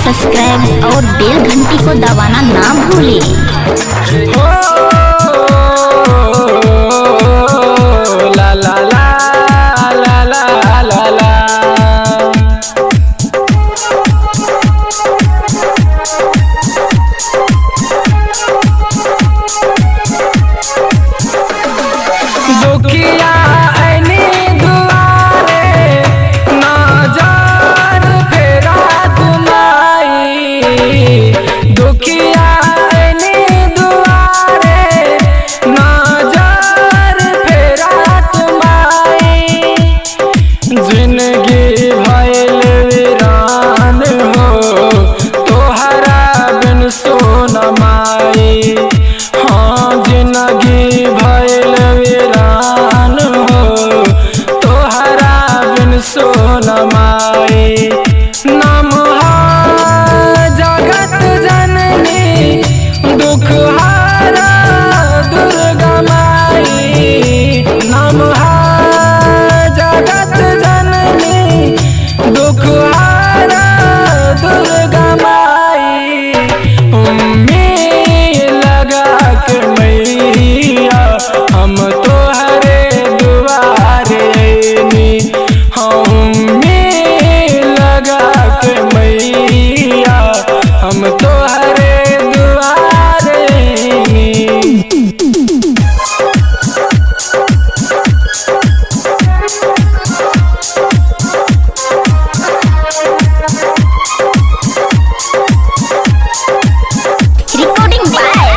Subscribe और बेल घंटी को दबाना ना भूलें। ला ला ला ला ला ला ला। दुखिया ऐनी दुआरे नजर फेरा तुम्हारी, दुखिया ऐनी दुआरे नजर फेरा तुम्हारी। जिंदगी भइल वीरान हो तोहरा बिन सोना माई। हाँ जिंदगी भइल वीरान हो तोहरा बिन सोना माई। नाम जगत जननी दुख हारा दुर्गा माई। नाम जगत जननी दुख हारा दुर्गा माई। लगा के मैया हम तोहरे दुआरे ऐनी। लगा के मैया हम तोहरे दुआरे ऐनी। Recording by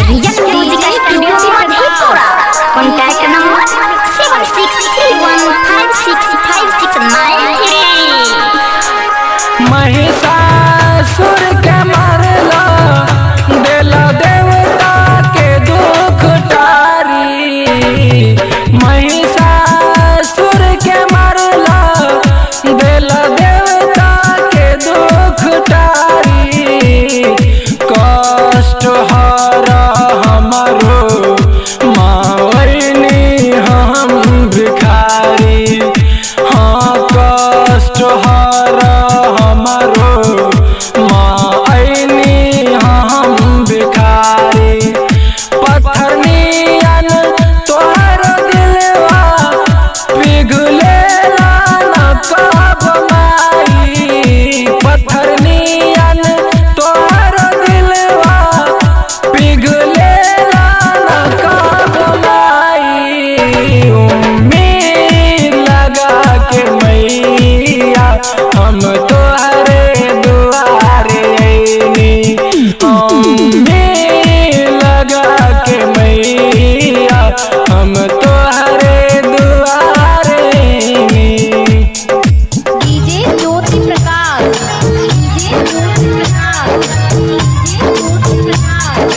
real music studio Madhepura. Contact number 7631565693। Mahishasur के मारला देला देवता के दुख टारी। महिषासुर के मारला देला देवता के दुख टारी। कष्ट हरा हमारो मावैनी हम भिखारी। हाँ कष्ट हरा हमारो मावैनी हम भिखारी। पत्थर नियन तोहर दिलवा पिघलेला न कब माई। पत्थर नियन तोहर दिलवा पिघलेला न कब माई। उम्मीद लगा के मैया हम तोहरे दुआरे ऐनी। उम्मीद लगा के मैया हम तोहरे दुआरे ऐनी। DJ Jyoti Prakash, DJ Jyoti Prakash, DJ Jyoti Prakash.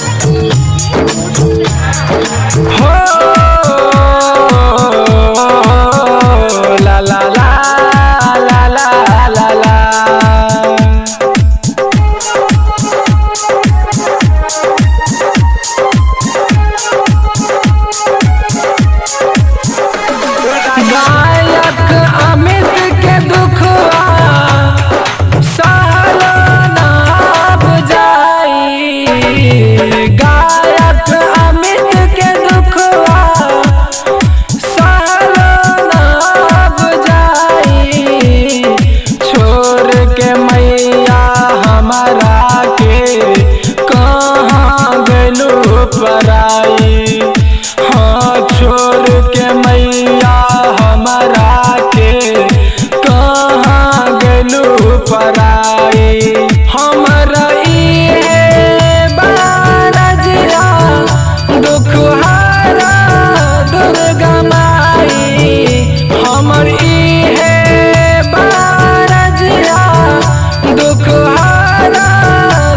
हो ला ला ला ला ला ला ला। गायक अमित के दुखवा सहल नाब जाई। गायक अमित के दुखवा सहल नाब जाई। छोड़ के मैया हमारा के कहाँ गलू पराई। हाँ छोड़ के मैया हमारा के कहाँ गलू पराई। हमरा इहे बारजिया दुख हारा दुर्गा माई। हमर इहे बारजिया दुख हारा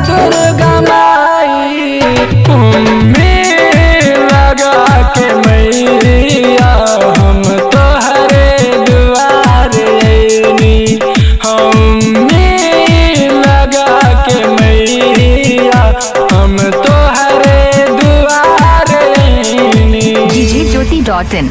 दुर्गा माई। लगा के मैया हम तोहरे दुआरे ऐनी। लगा के मैया हम तोहरे दुआरे ऐनी। djjyoti.in